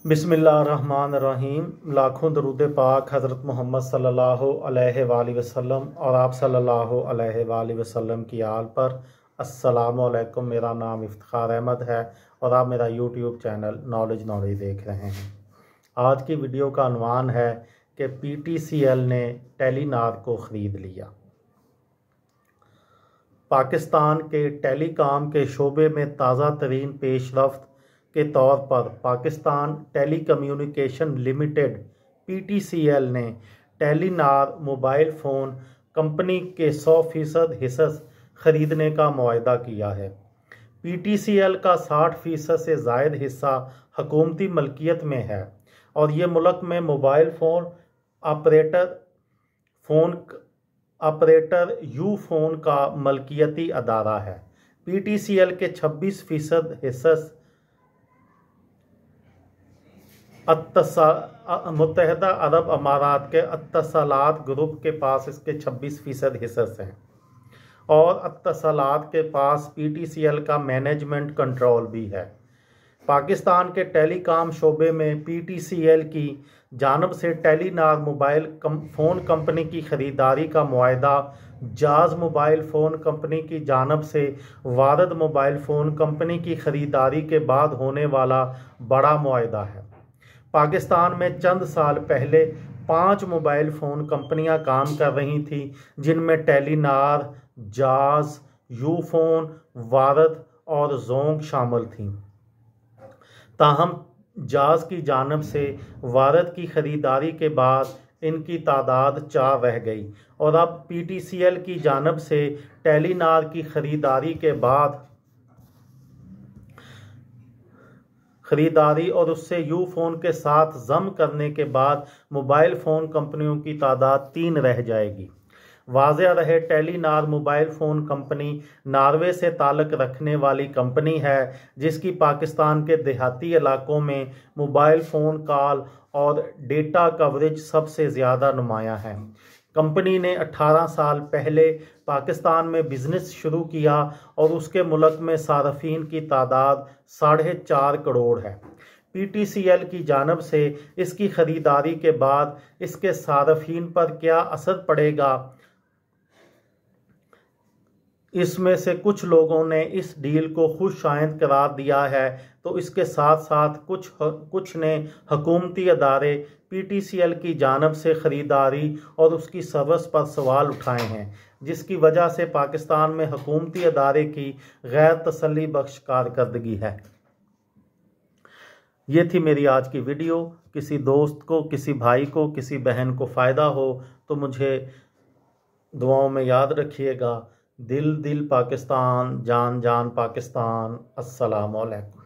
बिस्मिल्लाहिर्रहमानिर्रहीम। लाखों दरूद पाक हज़रत मोहम्मद सल्लल्लाहु अलैहि वसल्लम और आप सल्लल्लाहु अलैहि वसल्लम की आल पर। अस्सलामु अलैकुम। मेरा नाम इफ्तिखार अहमद है और आप मेरा यूट्यूब चैनल नॉलेज देख रहे हैं। आज की वीडियो का अनवान है कि PTCL ने टेलीनार को ख़रीद लिया। पाकिस्तान के टेलीकॉम के शोबे में ताज़ा तरीन पेशरफ्त के तौर पर पाकिस्तान टेलीकम्युनिकेशन लिमिटेड PTCL ने टेलीनार मोबाइल फ़ोन कंपनी के 100% हिस्सा खरीदने का मुआहदा किया है। PTCL का 60% से ज़ायद हिस्सा हुकूमती मलकियत में है और ये मुल्क में मोबाइल फ़ोन ऑपरेटर यूफोन का मलकियती अदारा है। PTCL के 26% हिस्सा मुत्तहदा अरब अमारात के अत्तसलात ग्रुप के पास इसके 26% हिस्से हैं और अत्तसलात के पास PTCL का मैनेजमेंट कंट्रोल भी है। पाकिस्तान के टेलीकॉम शोबे में PTCL की जानब से टेलीनार मोबाइल फ़ोन कंपनी की ख़रीदारी का मुआहदा जाज मोबाइल फ़ोन कंपनी की जानब से वारद मोबाइल फ़ोन कंपनी की ख़रीदारी के बाद होने वाला बड़ा मुआहदा है। पाकिस्तान में चंद साल पहले 5 मोबाइल फ़ोन कंपनियां काम कर रही थीं, जिनमें टेलीनार, जाज, यूफोन, वारद और जोंग शामिल थीं। ताहम जाज की जानब से वारद की ख़रीदारी के बाद इनकी तादाद 4 रह गई और अब PTCL की जानब से टेलीनार की ख़रीदारी के बाद और उससे यूफोन के साथ जम करने के बाद मोबाइल फ़ोन कंपनियों की तादाद 3 रह जाएगी। वाज़ेह रहे, Telenor mobile phone company Norway से ताल्लुक़ रखने वाली कंपनी है, जिसकी पाकिस्तान के देहाती इलाकों में मोबाइल फ़ोन कॉल और डेटा कवरेज सबसे ज़्यादा नुमायाँ है। कंपनी ने 18 साल पहले पाकिस्तान में बिज़नेस शुरू किया और उसके मुल्क में सारफीन की तादाद 4.5 करोड़ है। PTCL की जानब से इसकी ख़रीदारी के बाद इसके सारफीन पर क्या असर पड़ेगा, इसमें से कुछ लोगों ने इस डील को खुशाइंद करार दिया है, तो इसके साथ साथ कुछ ने हुकूमती अदारे PTCL की जानब से ख़रीदारी और उसकी सर्विस पर सवाल उठाए हैं, जिसकी वजह से पाकिस्तान में हुकूमती अदारे की गैर तसल्ली बख्श कारकर्दगी है। ये थी मेरी आज की वीडियो। किसी दोस्त को, किसी भाई को, किसी बहन को फ़ायदा हो तो मुझे दुआओं में याद रखिएगा। दिल दिल पाकिस्तान, जान जान पाकिस्तान। अस्सलामु अलैकुम।